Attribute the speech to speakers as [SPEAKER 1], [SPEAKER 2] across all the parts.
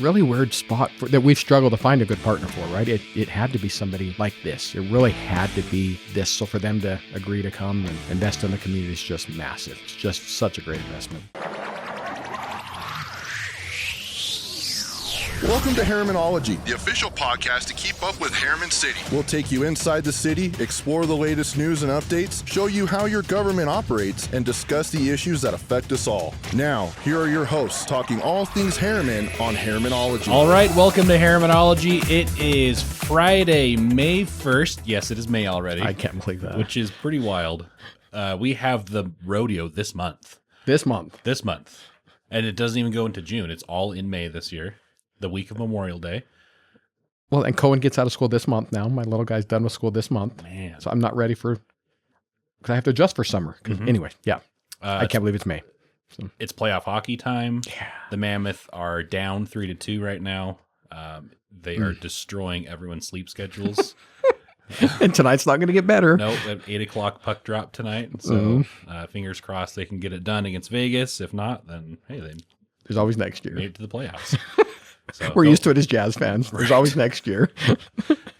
[SPEAKER 1] Really weird spot that we've struggled to find a good partner for, right? It had to be somebody like this. It really had to be this. So for them to agree to come and invest in the community is just massive. It's just such a great investment.
[SPEAKER 2] Welcome to Herrimanology.
[SPEAKER 3] The official podcast to keep up with Herriman City.
[SPEAKER 2] We'll take you inside the city, explore the latest news and updates, show you how your government operates, and discuss the issues that affect us all. Now, here are your hosts talking all things Herriman on Herrimanology.
[SPEAKER 4] All right, welcome to Herrimanology. It is Friday, May 1st. Yes, it is May already.
[SPEAKER 1] I can't believe that.
[SPEAKER 4] Which is pretty wild. We have the rodeo this month.
[SPEAKER 1] This month.
[SPEAKER 4] And it doesn't even go into June. It's all in May this year. The week of Memorial Day.
[SPEAKER 1] Well, and Cohen gets out of school this month now. My little guy's done with school this month.
[SPEAKER 4] Man.
[SPEAKER 1] So I'm not ready because I have to adjust for summer. Anyway, yeah. I can't believe it's May. So.
[SPEAKER 4] It's playoff hockey time.
[SPEAKER 1] Yeah.
[SPEAKER 4] The Mammoth are down 3-2 right now. They are destroying everyone's sleep schedules.
[SPEAKER 1] And tonight's not going to get better.
[SPEAKER 4] Nope, at 8 o'clock puck drop tonight. So fingers crossed they can get it done against Vegas. If not, then hey,
[SPEAKER 1] there's always next year.
[SPEAKER 4] Made it to the playoffs. So
[SPEAKER 1] We're used to it as Jazz fans. There's always next year.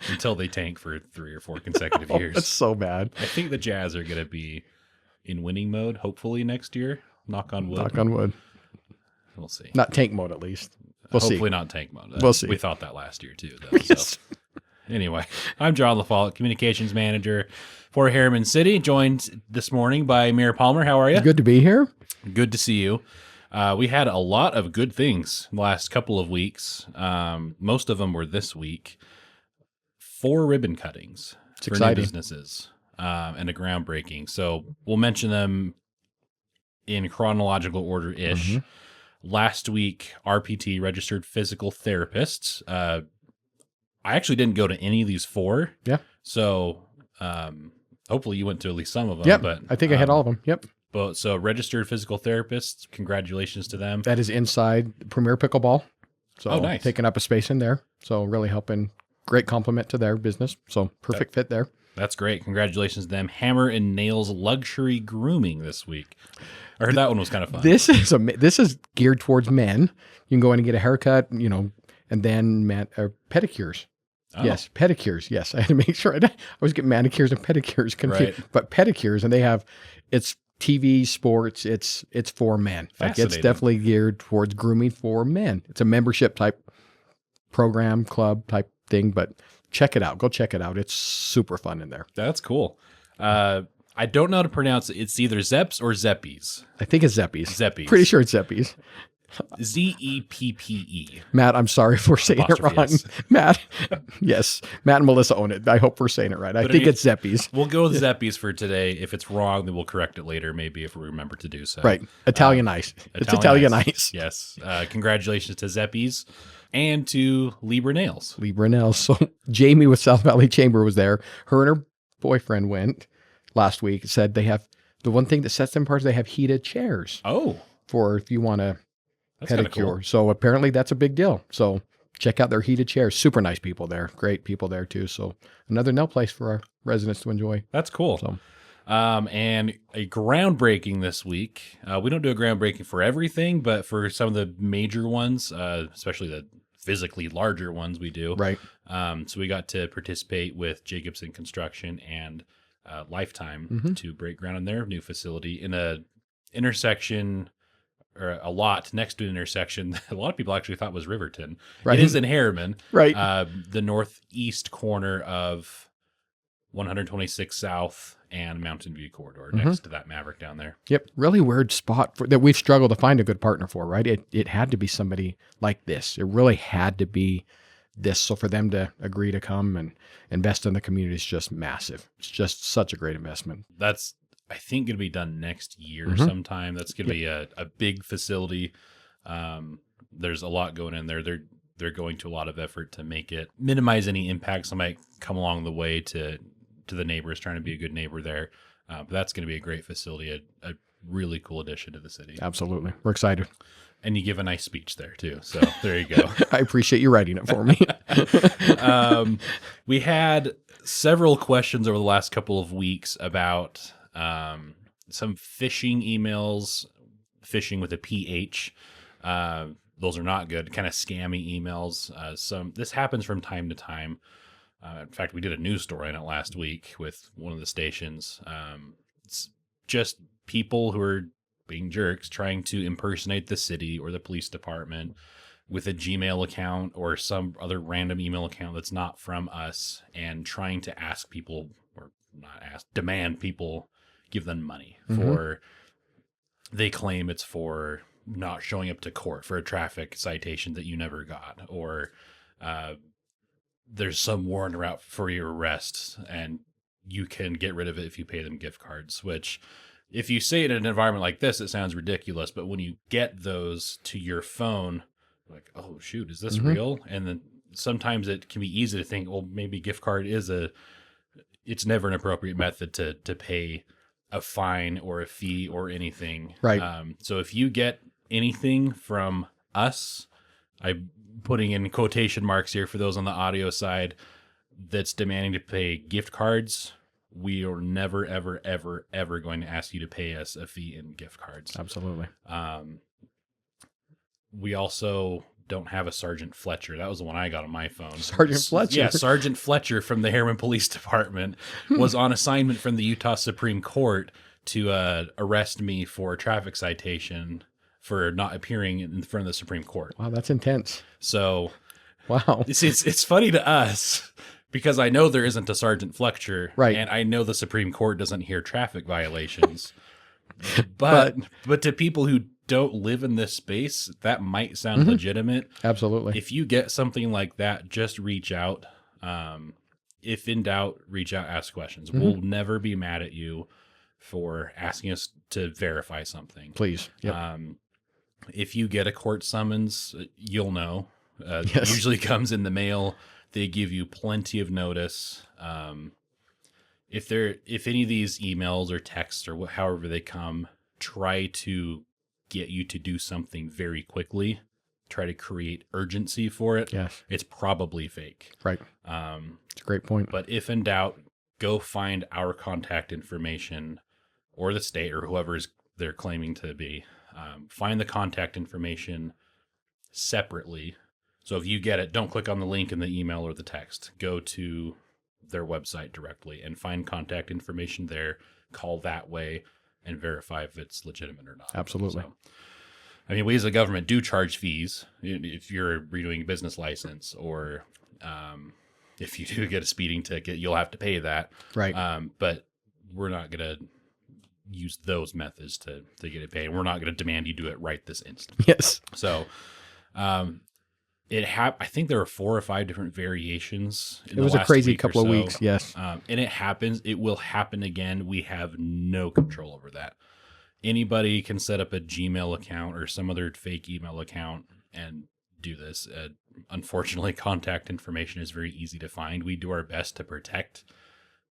[SPEAKER 4] Until they tank for 3 or 4 consecutive years.
[SPEAKER 1] That's so bad.
[SPEAKER 4] I think the Jazz are going to be in winning mode, hopefully next year. Knock on wood.
[SPEAKER 1] Knock on wood.
[SPEAKER 4] We'll see.
[SPEAKER 1] Not tank mode, at least. We'll
[SPEAKER 4] hopefully
[SPEAKER 1] see.
[SPEAKER 4] not tank mode.
[SPEAKER 1] We'll see.
[SPEAKER 4] We thought that last year, too. Though,
[SPEAKER 1] Yes.
[SPEAKER 4] So. Anyway, I'm John LaFollette, Communications Manager for Herriman City, joined this morning by Mayor Palmer. How are you?
[SPEAKER 1] Good to be here.
[SPEAKER 4] Good to see you. We had a lot of good things the last couple of weeks. Most of them were this week. 4 ribbon cuttings for
[SPEAKER 1] exciting.
[SPEAKER 4] New businesses and a groundbreaking. So we'll mention them in chronological order-ish. Last week, RPT, Registered Physical Therapists. I actually didn't go to any of these 4.
[SPEAKER 1] Yeah.
[SPEAKER 4] So hopefully you went to at least some of them.
[SPEAKER 1] Yep.
[SPEAKER 4] But
[SPEAKER 1] I think I had all of them. Yep.
[SPEAKER 4] So registered physical therapists, congratulations to them.
[SPEAKER 1] That is inside Premier Pickleball. So
[SPEAKER 4] nice.
[SPEAKER 1] Taking up a space in there. So really helping. Great compliment to their business. So perfect fit there.
[SPEAKER 4] That's great. Congratulations to them. Hammer and Nails Luxury Grooming this week. I heard that one was kind of fun.
[SPEAKER 1] This is geared towards men. You can go in and get a haircut, and then pedicures.
[SPEAKER 4] Oh.
[SPEAKER 1] Yes, pedicures. Yes, I had to make sure. I was getting manicures and pedicures confused,
[SPEAKER 4] Right.
[SPEAKER 1] But pedicures, and it's TV, sports. It's for men. Like it's
[SPEAKER 4] Fascinating.
[SPEAKER 1] definitely geared towards grooming for men. It's a membership type program, club type thing. But check it out. Go check it out. It's super fun in there.
[SPEAKER 4] That's cool. I don't know how to pronounce it. It's either Zeps or Zeppies.
[SPEAKER 1] I think it's Zeppies.
[SPEAKER 4] Zeppies.
[SPEAKER 1] Pretty sure it's Zeppies.
[SPEAKER 4] Zeppe.
[SPEAKER 1] Matt, I'm sorry for saying it
[SPEAKER 4] Apostrophe
[SPEAKER 1] wrong.
[SPEAKER 4] S.
[SPEAKER 1] Matt, yes. Matt and Melissa own it. I hope we're saying it right. I think it's Zeppies.
[SPEAKER 4] We'll go with Zeppies for today. If it's wrong, then we'll correct it later, maybe if we remember to do so.
[SPEAKER 1] Right. Italian ice. It's Italian ice.
[SPEAKER 4] Yes. Congratulations to Zeppies and to Libra Nails.
[SPEAKER 1] Libra Nails. So Jamie with South Valley Chamber was there. Her and her boyfriend went last week. Said they have, the one thing that sets them apart is they have heated chairs
[SPEAKER 4] Oh,
[SPEAKER 1] for if you want to
[SPEAKER 4] that's kind of
[SPEAKER 1] pedicure.
[SPEAKER 4] cool.
[SPEAKER 1] So apparently that's a big deal. So check out their heated chairs. Super nice people there. Great people there too. So another nail place for our residents to enjoy.
[SPEAKER 4] That's cool.
[SPEAKER 1] So
[SPEAKER 4] And a groundbreaking this week. We don't do a groundbreaking for everything, but for some of the major ones, especially the physically larger ones, we do.
[SPEAKER 1] right.
[SPEAKER 4] So we got to participate with Jacobson Construction and Lifetime to break ground on their new facility in a intersection or a lot next to an intersection that a lot of people actually thought was Riverton.
[SPEAKER 1] Right.
[SPEAKER 4] It is in Harriman,
[SPEAKER 1] Right.
[SPEAKER 4] the northeast corner of 126 South and Mountain View corridor next to that Maverick down there.
[SPEAKER 1] Yep. Really weird spot that we've struggled to find a good partner for, right? It had to be somebody like this. It really had to be this. So for them to agree to come and invest in the community is just massive. It's just such a great investment.
[SPEAKER 4] That's, I think, going to be done next year sometime. That's going to be a big facility. There's a lot going in there. They're going to a lot of effort to make it minimize any impacts that might come along the way to the neighbors, trying to be a good neighbor there. But that's going to be a great facility, a really cool addition to the city.
[SPEAKER 1] Absolutely. We're excited.
[SPEAKER 4] And you give a nice speech there too. So there you go.
[SPEAKER 1] I appreciate you writing it for me.
[SPEAKER 4] We had several questions over the last couple of weeks about some phishing emails, phishing with a PH, those are not good. Kind of scammy emails. This happens from time to time. In fact, we did a news story on it last week with one of the stations. It's just people who are being jerks trying to impersonate the city or the police department with a Gmail account or some other random email account that's not from us, and trying to ask people, or not ask, demand people give them money for, they claim it's for not showing up to court for a traffic citation that you never got, or there's some warrant out for your arrest and you can get rid of it if you pay them gift cards, which if you say it in an environment like this, it sounds ridiculous. But when you get those to your phone, like, oh, shoot, is this real? And then sometimes it can be easy to think, well, maybe gift card it's never an appropriate method to pay a fine or a fee or anything.
[SPEAKER 1] Right.
[SPEAKER 4] So if you get anything from us, I'm putting in quotation marks here for those on the audio side, that's demanding to pay gift cards, we are never, ever, ever, ever going to ask you to pay us a fee in gift cards.
[SPEAKER 1] Absolutely.
[SPEAKER 4] We also don't have a Sergeant Fletcher. That was the one I got on my phone.
[SPEAKER 1] Sergeant Fletcher?
[SPEAKER 4] Yeah, Sergeant Fletcher from the Herriman Police Department was on assignment from the Utah Supreme Court to arrest me for a traffic citation for not appearing in front of the Supreme Court.
[SPEAKER 1] Wow, that's intense.
[SPEAKER 4] So,
[SPEAKER 1] wow,
[SPEAKER 4] it's funny to us because I know there isn't a Sergeant Fletcher,
[SPEAKER 1] right?
[SPEAKER 4] And I know the Supreme Court doesn't hear traffic violations. but to people who don't live in this space, that might sound legitimate.
[SPEAKER 1] Absolutely.
[SPEAKER 4] If you get something like that, just reach out. If in doubt, reach out, ask questions. We'll never be mad at you for asking us to verify something.
[SPEAKER 1] Please. Yep.
[SPEAKER 4] If you get a court summons, you'll know.
[SPEAKER 1] Yes.
[SPEAKER 4] It usually comes in the mail. They give you plenty of notice. If any of these emails or texts or however they come, try to get you to do something very quickly. Try to create urgency for it.
[SPEAKER 1] Yes.
[SPEAKER 4] It's probably fake.
[SPEAKER 1] Right. It's a great point.
[SPEAKER 4] But if in doubt, go find our contact information or the state or whoever they're claiming to be. Find the contact information separately. So if you get it, don't click on the link in the email or the text. Go to their website directly and find contact information there. Call that way and verify if it's legitimate or not.
[SPEAKER 1] Absolutely.
[SPEAKER 4] So, I mean, we as a government do charge fees if you're renewing a business license, or if you do get a speeding ticket, you'll have to pay that. Right. But we're not going to use those methods to get it paid. We're not going to demand you do it right this instant.
[SPEAKER 1] Yes.
[SPEAKER 4] So, I think there are 4 or 5 different variations.
[SPEAKER 1] It was a crazy couple of weeks. Yes.
[SPEAKER 4] And it happens. It will happen again. We have no control over that. Anybody can set up a Gmail account or some other fake email account and do this. Unfortunately, contact information is very easy to find. We do our best to protect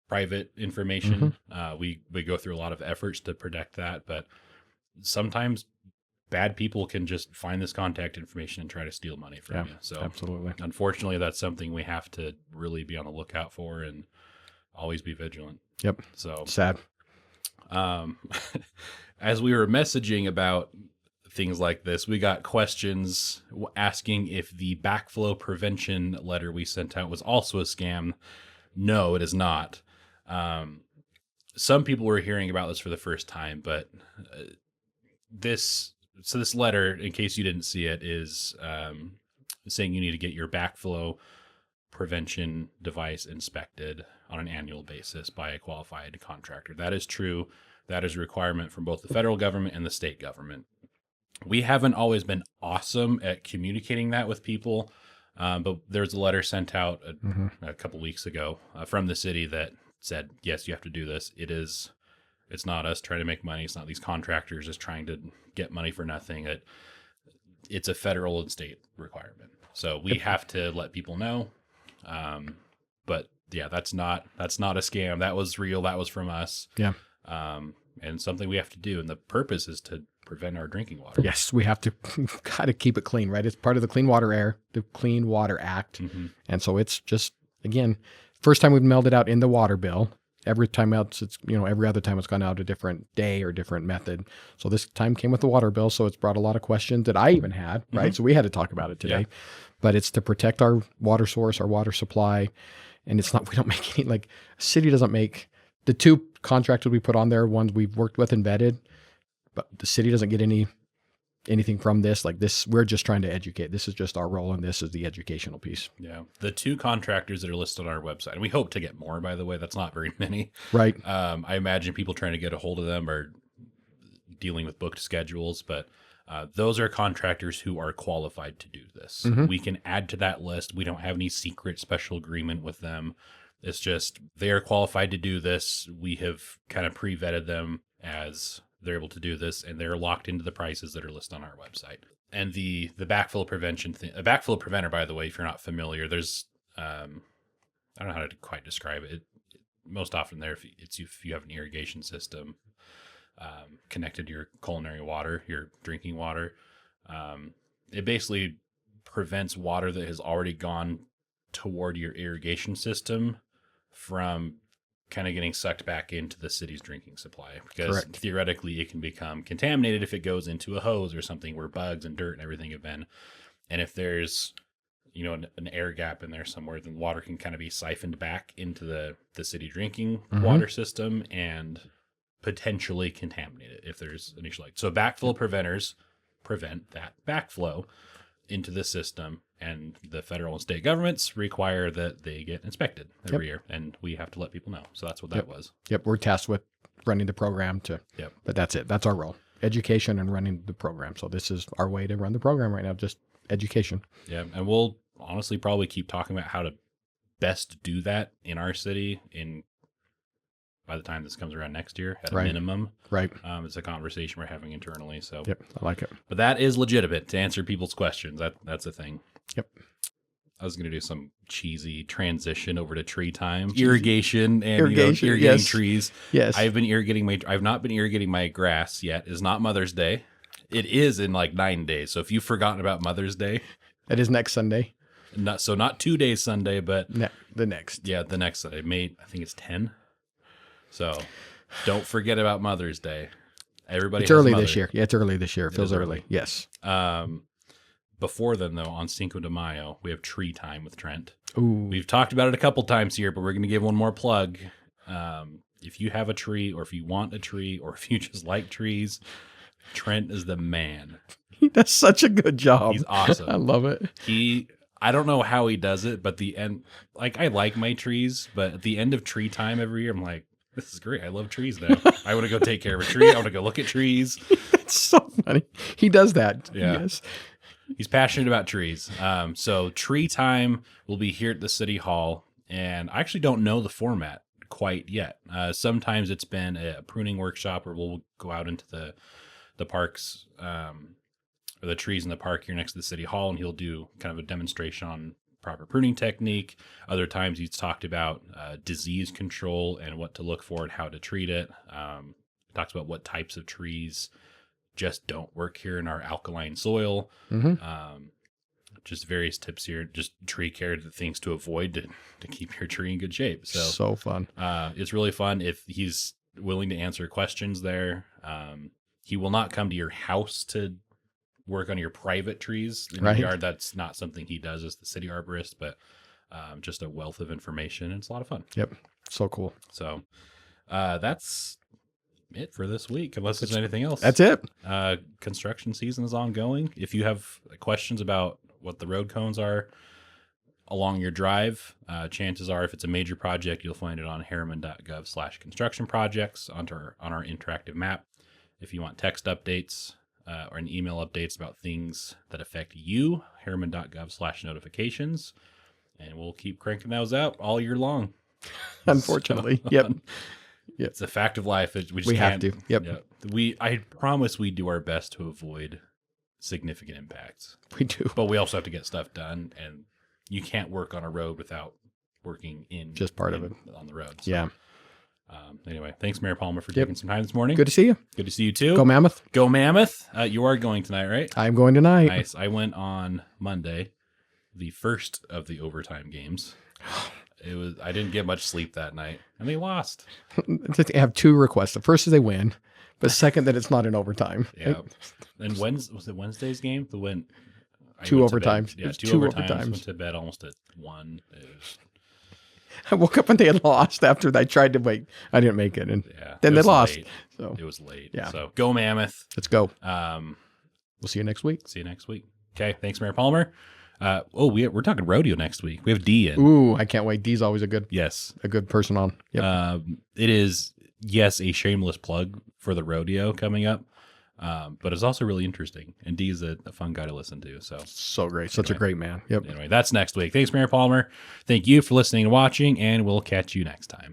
[SPEAKER 4] private information. We go through a lot of efforts to protect that, but sometimes bad people can just find this contact information and try to steal money from you. So
[SPEAKER 1] absolutely.
[SPEAKER 4] Unfortunately, that's something we have to really be on the lookout for and always be vigilant.
[SPEAKER 1] Yep.
[SPEAKER 4] So
[SPEAKER 1] sad.
[SPEAKER 4] As we were messaging about things like this, we got questions asking if the backflow prevention letter we sent out was also a scam. No, it is not. Some people were hearing about this for the first time, but this letter, in case you didn't see it, is saying you need to get your backflow prevention device inspected on an annual basis by a qualified contractor. That is true. That is a requirement from both the federal government and the state government. We haven't always been awesome at communicating that with people, but there's a letter sent out a couple weeks ago from the city that said, yes, you have to do this. It's not us trying to make money. It's not these contractors just trying to get money for nothing. It's a federal and state requirement. So we have to let people know. But yeah, that's not a scam. That was real. That was from us. Yeah. And something we have to do. And the purpose is to prevent our drinking water.
[SPEAKER 1] Yes, we have to kind of keep it clean, right? It's part of the Clean Water Act. And so it's just, again, first time we've mailed it out in the water bill. every time else, it's, every other time it's gone out a different day or different method. So this time came with the water bill. So it's brought a lot of questions that I even had, right? So we had to talk about it today, but it's to protect our water source, our water supply. And it's not, we don't make any, like, city doesn't make the 2 contractors we put on there, ones we've worked with and vetted, but the city doesn't get anything from this. Like this, we're just trying to educate. This is just our role, and this is the educational piece.
[SPEAKER 4] Yeah. The 2 contractors that are listed on our website, and we hope to get more, by the way, that's not very many.
[SPEAKER 1] Right.
[SPEAKER 4] I imagine people trying to get a hold of them are dealing with booked schedules, but those are contractors who are qualified to do this. We can add to that list. We don't have any secret special agreement with them. It's just they are qualified to do this. We have kind of pre-vetted them as they're able to do this, and they're locked into the prices that are listed on our website. And the backflow prevention thing, a backflow preventer, by the way, if you're not familiar, there's I don't know how to quite describe it. Most often there, if you have an irrigation system connected to your culinary water, your drinking water, it basically prevents water that has already gone toward your irrigation system from kind of getting sucked back into the city's drinking supply, because theoretically it can become contaminated if it goes into a hose or something where bugs and dirt and everything have been. And if there's, an air gap in there somewhere, then water can kind of be siphoned back into the city drinking water system and potentially contaminate it if there's an issue. So backflow preventers prevent that backflow into the system, and the federal and state governments require that they get inspected every year, and we have to let people know. So that's what that was.
[SPEAKER 1] We're tasked with running the program but that's it. That's our role. Education and running the program. So this is our way to run the program right now, just education. Yeah.
[SPEAKER 4] And we'll honestly probably keep talking about how to best do that in our city by the time this comes around next year at a minimum.
[SPEAKER 1] Right.
[SPEAKER 4] It's a conversation we're having internally. So
[SPEAKER 1] I like it.
[SPEAKER 4] But that is legitimate to answer people's questions. That's a thing.
[SPEAKER 1] Yep.
[SPEAKER 4] I was going to do some cheesy transition over to tree time. Irrigation and irrigating
[SPEAKER 1] yes.
[SPEAKER 4] trees.
[SPEAKER 1] Yes.
[SPEAKER 4] I've not been irrigating my grass yet. It's not Mother's Day. It is in like 9 days. So if you've forgotten about Mother's Day.
[SPEAKER 1] It is next Sunday.
[SPEAKER 4] Not 2 days Sunday, but
[SPEAKER 1] the next.
[SPEAKER 4] Yeah, the next Sunday. I think it's 10. So don't forget about Mother's Day. Everybody
[SPEAKER 1] It's early this year. Yeah, it's early this year. It feels early. Yes.
[SPEAKER 4] Before then, though, on Cinco de Mayo, we have tree time with Trent.
[SPEAKER 1] Ooh.
[SPEAKER 4] We've talked about it a couple times here, but we're going to give one more plug. If you have a tree, or if you want a tree, or if you just like trees, Trent is the man.
[SPEAKER 1] He does such a good job.
[SPEAKER 4] He's awesome.
[SPEAKER 1] I love it.
[SPEAKER 4] I don't know how he does it, but the end, I like my trees, but at the end of tree time every year, I'm like, this is great. I love trees now. I want to go take care of a tree. I want to go look at trees.
[SPEAKER 1] It's so funny. He does that.
[SPEAKER 4] Yeah.
[SPEAKER 1] Yes.
[SPEAKER 4] He's passionate about trees. So tree time will be here at the City Hall, and I actually don't know the format quite yet. Sometimes it's been a pruning workshop where we'll go out into the parks, or the trees in the park here next to the City Hall, and he'll do kind of a demonstration on proper pruning technique. Other times he's talked about disease control and what to look for and how to treat it. Talks about what types of trees just don't work here in our alkaline soil. Just various tips here, just tree care, the things to avoid to keep your tree in good shape.
[SPEAKER 1] So fun.
[SPEAKER 4] It's really fun if he's willing to answer questions there. He will not come to your house to work on your private trees in the yard. That's not something he does as the city arborist, but just a wealth of information. It's a lot of fun.
[SPEAKER 1] Yep. So cool.
[SPEAKER 4] So that's it for this week, unless there's anything else.
[SPEAKER 1] That's it.
[SPEAKER 4] Construction season is ongoing. If you have questions about what the road cones are along your drive, chances are if it's a major project, you'll find it on herriman.gov/construction projects on our interactive map. If you want text updates, or an email updates about things that affect you, herriman.gov/notifications, and we'll keep cranking those out all year long.
[SPEAKER 1] Unfortunately. Yep.
[SPEAKER 4] It's a fact of life.
[SPEAKER 1] We have to. Yep.
[SPEAKER 4] Yeah. I promise we do our best to avoid significant impacts.
[SPEAKER 1] We do.
[SPEAKER 4] But we also have to get stuff done, and you can't work on a road without working just part of it on the road. So.
[SPEAKER 1] Yeah.
[SPEAKER 4] Anyway, thanks, Mayor Palmer, for taking some time this morning.
[SPEAKER 1] Good to see you.
[SPEAKER 4] Good to see you too.
[SPEAKER 1] Go Mammoth.
[SPEAKER 4] Go Mammoth. You are going tonight, right?
[SPEAKER 1] I'm going tonight.
[SPEAKER 4] Nice. I went on Monday, the first of the overtime games. I didn't get much sleep that night, and they lost.
[SPEAKER 1] They have two requests. The first is they win, but second that it's not in overtime.
[SPEAKER 4] Yeah. And was it Wednesday's game? The win.
[SPEAKER 1] Two
[SPEAKER 4] went to bed-
[SPEAKER 1] overtimes.
[SPEAKER 4] Yeah,
[SPEAKER 1] It was
[SPEAKER 4] two
[SPEAKER 1] two
[SPEAKER 4] overtimes.
[SPEAKER 1] overtimes.
[SPEAKER 4] Went to bed almost at 1.
[SPEAKER 1] I woke up and they had lost after I tried to wait. I didn't make it, and
[SPEAKER 4] Yeah.
[SPEAKER 1] then
[SPEAKER 4] it
[SPEAKER 1] they
[SPEAKER 4] was
[SPEAKER 1] lost.
[SPEAKER 4] late.
[SPEAKER 1] So
[SPEAKER 4] It was late.
[SPEAKER 1] Yeah.
[SPEAKER 4] So go Mammoth.
[SPEAKER 1] let's go.
[SPEAKER 4] Um,
[SPEAKER 1] We'll see you next week.
[SPEAKER 4] see you next week. Okay. Thanks, Mayor Palmer. We're talking rodeo next week. We have D in.
[SPEAKER 1] Ooh, I can't wait. Dee's always a good person on. Yep.
[SPEAKER 4] It is, yes, a shameless plug for the rodeo coming up, but it's also really interesting. And D is a fun guy to listen to.
[SPEAKER 1] So great. Such a great man. Yep.
[SPEAKER 4] Anyway, that's next week. Thanks, Mayor Palmer. Thank you for listening and watching, and we'll catch you next time.